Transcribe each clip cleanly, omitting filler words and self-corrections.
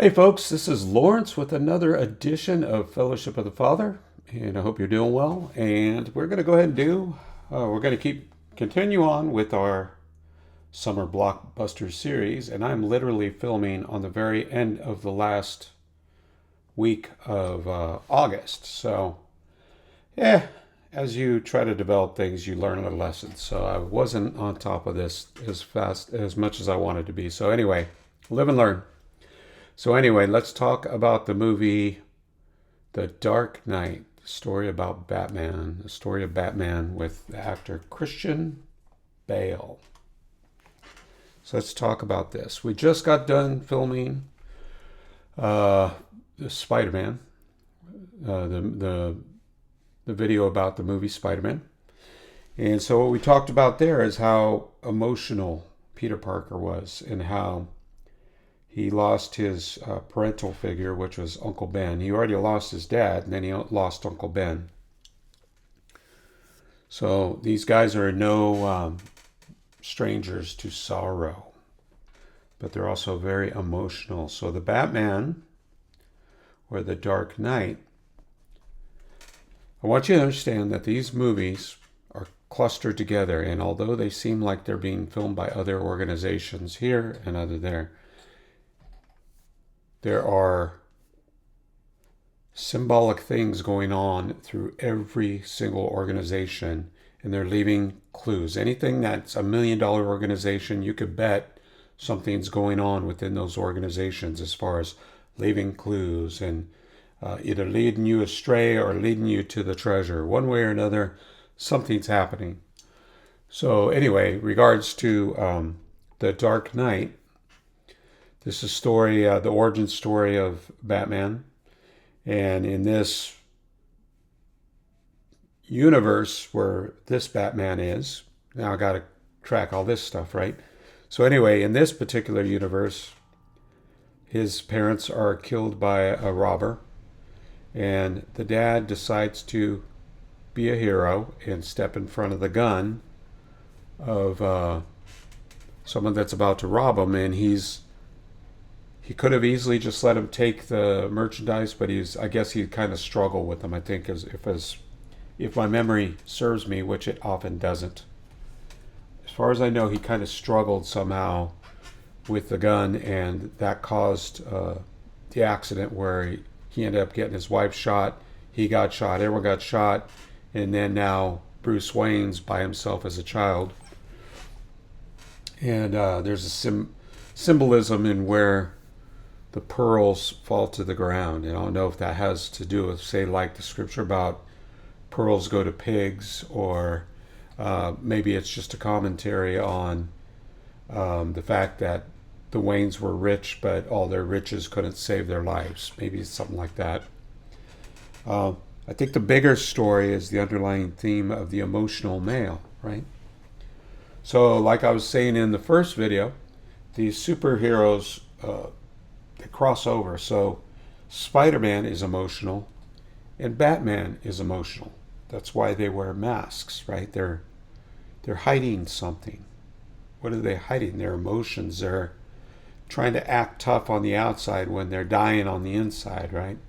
Hey folks, this is Lawrence with another edition of Fellowship of the Father, and I hope you're doing well. And we're going to go ahead and we're going to continue on with our summer blockbuster series, and I'm literally filming on the very end of the last week of August. So, yeah, as you try to develop things, you learn a lesson. So I wasn't on top of this as much as I wanted to be. So anyway, live and learn. So anyway, let's talk about the movie The Dark Knight, the story about Batman, the story of Batman with the actor Christian Bale. So let's talk about this. We just got done filming the Spider-Man, the video about the movie Spider-Man. And so what we talked about there is how emotional Peter Parker was and how he lost his parental figure, which was Uncle Ben. He already lost his dad, and then he lost Uncle Ben. So these guys are no strangers to sorrow, but they're also very emotional. So the Batman, or the Dark Knight, I want you to understand that these movies are clustered together, and although they seem like they're being filmed by other organizations here and other there are symbolic things going on through every single organization, and they're leaving clues. Anything that's $1 million organization, you could bet something's going on within those organizations as far as leaving clues and either leading you astray or leading you to the treasure. One way or another, something's happening. So anyway, regards to the Dark Knight, this is the origin story of Batman. And in this universe where this Batman is, now I got to track all this stuff, right? So anyway, in this particular universe, his parents are killed by a robber. And the dad decides to be a hero and step in front of the gun of someone that's about to rob him. And he could have easily just let him take the merchandise, but I guess he kind of struggled with them. I think if my memory serves me, which it often doesn't. As far as I know, he kind of struggled somehow with the gun, and that caused the accident where he ended up getting his wife shot. He got shot. Everyone got shot, and then now Bruce Wayne's by himself as a child. And there's a symbolism in where the pearls fall to the ground. And I don't know if that has to do with, say, like the scripture about pearls go to pigs, or maybe it's just a commentary on the fact that the Waynes were rich, but all their riches couldn't save their lives. Maybe it's something like that. I think the bigger story is the underlying theme of the emotional male, right? So like I was saying in the first video, these superheroes, they cross over. So Spider-Man is emotional and Batman is emotional. That's why they wear masks, right? They're hiding something. What are they hiding? Their emotions. They're trying to act tough on the outside when they're dying on the inside, right?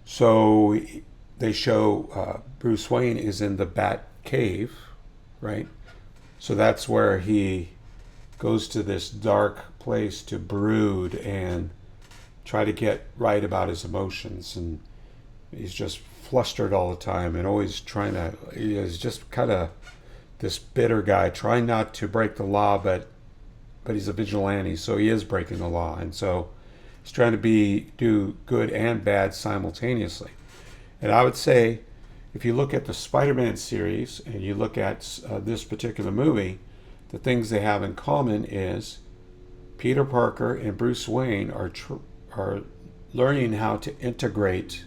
So they show Bruce Wayne is in the Bat Cave, right? So that's where he goes to this dark place to brood and try to get right about his emotions. And he's just flustered all the time and always he is just kind of this bitter guy, trying not to break the law, but he's a vigilante, so he is breaking the law. And so he's trying to do good and bad simultaneously. And I would say, if you look at the Spider-Man series and you look at this particular movie, the things they have in common is Peter Parker and Bruce Wayne are learning how to integrate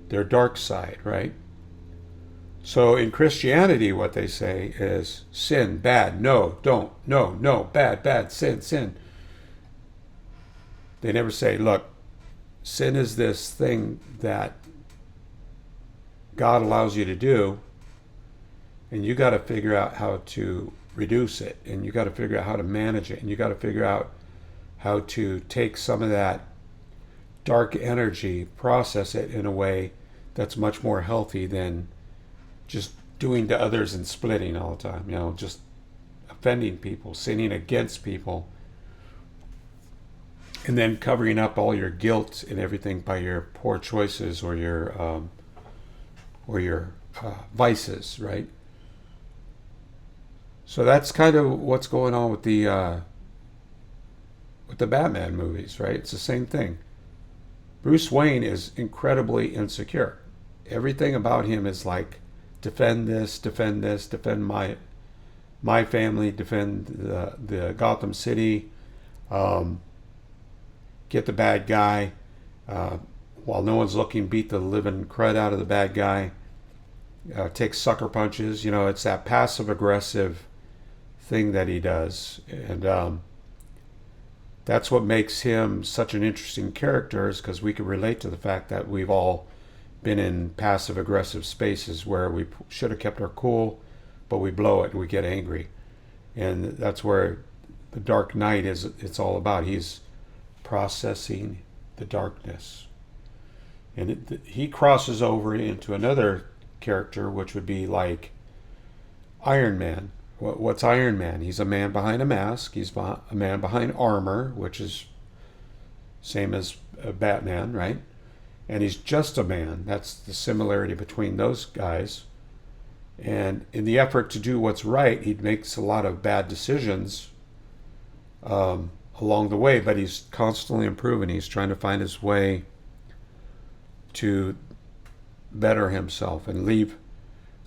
their dark side, right? So in Christianity, what they say is sin, bad, no, don't, no, bad, sin. They never say, look, sin is this thing that God allows you to do, and you got to figure out how to reduce it, and you got to figure out how to manage it, and you got to figure out how to take some of that dark energy, process it in a way that's much more healthy than just doing to others and splitting all the time, just offending people, sinning against people, and then covering up all your guilt and everything by your poor choices or your vices, right? So that's kind of what's going on with the Batman movies, right? It's the same thing. Bruce Wayne is incredibly insecure. Everything about him is like, defend this, defend my family, defend the Gotham City, get the bad guy, while no one's looking, beat the living crud out of the bad guy, take sucker punches. It's that passive aggressive thing that he does, and that's what makes him such an interesting character, is because we can relate to the fact that we've all been in passive aggressive spaces where we should have kept our cool, but we blow it and we get angry. And that's where the Dark Knight it's all about. He's processing the darkness. And he crosses over into another character, which would be like Iron Man. What's Iron Man? He's a man behind a mask. He's a man behind armor, which is same as Batman, right? And he's just a man. That's the similarity between those guys. And in the effort to do what's right, he makes a lot of bad decisions along the way, but he's constantly improving. He's trying to find his way to better himself and leave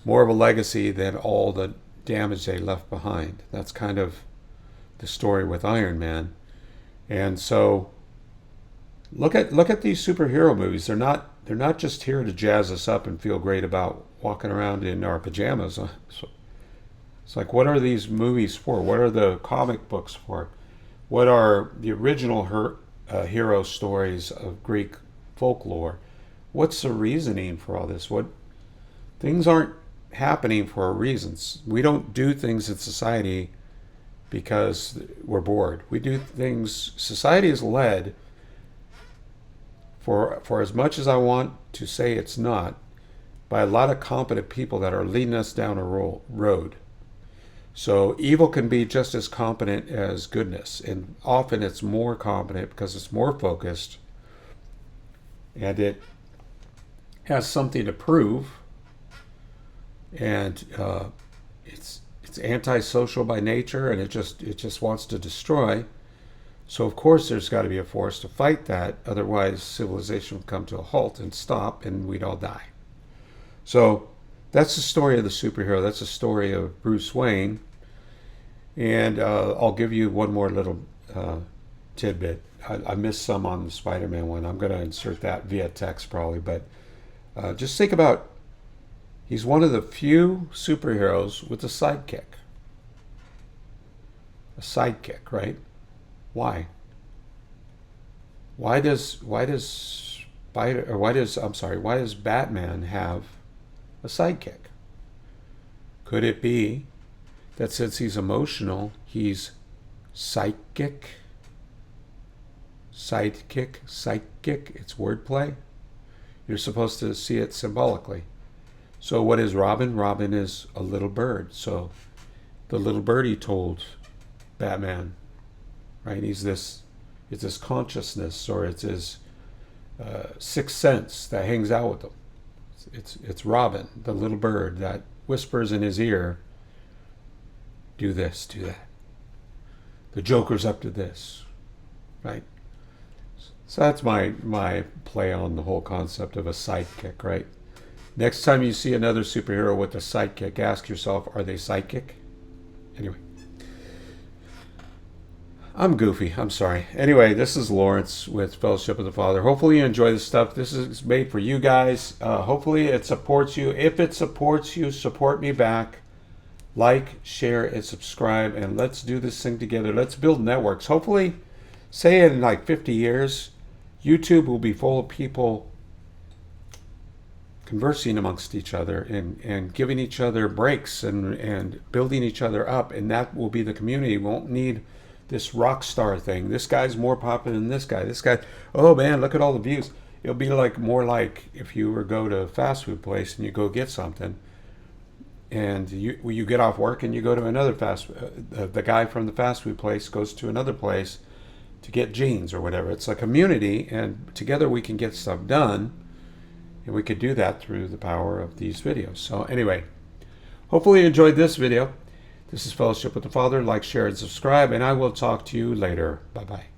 more of a legacy than all the damage they left behind. That's kind of the story with Iron Man. And so look at these superhero movies. They're not just here to jazz us up and feel great about walking around in our pajamas. So it's like, what are these movies for? What are the comic books for? What are the original hero stories of Greek folklore? What's the reasoning for all this? Things aren't happening for a reason. We don't do things in society because we're bored. We do things. Society is led, for as much as I want to say it's not, by a lot of competent people that are leading us down a road. So evil can be just as competent as goodness, and often it's more competent because it's more focused and it has something to prove, and it's antisocial by nature, and it just wants to destroy. So of course there's got to be a force to fight that, otherwise civilization would come to a halt and stop, and we'd all die. So that's the story of the superhero. That's the story of Bruce Wayne. And I'll give you one more little tidbit. I missed some on the Spider-Man one. I'm going to insert that via text probably, but just think about, he's one of the few superheroes with a sidekick. A sidekick, right? Why? Why does Batman have a sidekick? Could it be that since he's emotional, he's psychic? Sidekick, psychic, it's wordplay. You're supposed to see it symbolically. So what is Robin? Robin is a little bird. So the little birdie told Batman, right? It's this consciousness, or it's his sixth sense that hangs out with him. It's Robin, the little bird that whispers in his ear, do this, do that. The Joker's up to this, right? So that's my play on the whole concept of a sidekick, right? Next time you see another superhero with a sidekick, ask yourself, are they psychic? Anyway. I'm goofy. I'm sorry. Anyway, this is Lawrence with Fellowship of the Father. Hopefully you enjoy this stuff. This is made for you guys. Hopefully it supports you. If it supports you, support me back. Like, share, and subscribe. And let's do this thing together. Let's build networks. Hopefully, say in like 50 years, YouTube will be full of people conversing amongst each other and giving each other breaks and building each other up. And that will be the community. We won't need this rock star thing. This guy's more popular than this guy. This guy, oh man, look at all the views. It'll be like more like if you were go to a fast food place and you go get something, and you get off work and you go to another the guy from the fast food place goes to another place to get jeans or whatever. It's a community, and together we can get stuff done, and we could do that through the power of these videos. So anyway, hopefully you enjoyed this video. This is Fellowship with the Father. Like, share, and subscribe, and I will talk to you later. Bye-bye.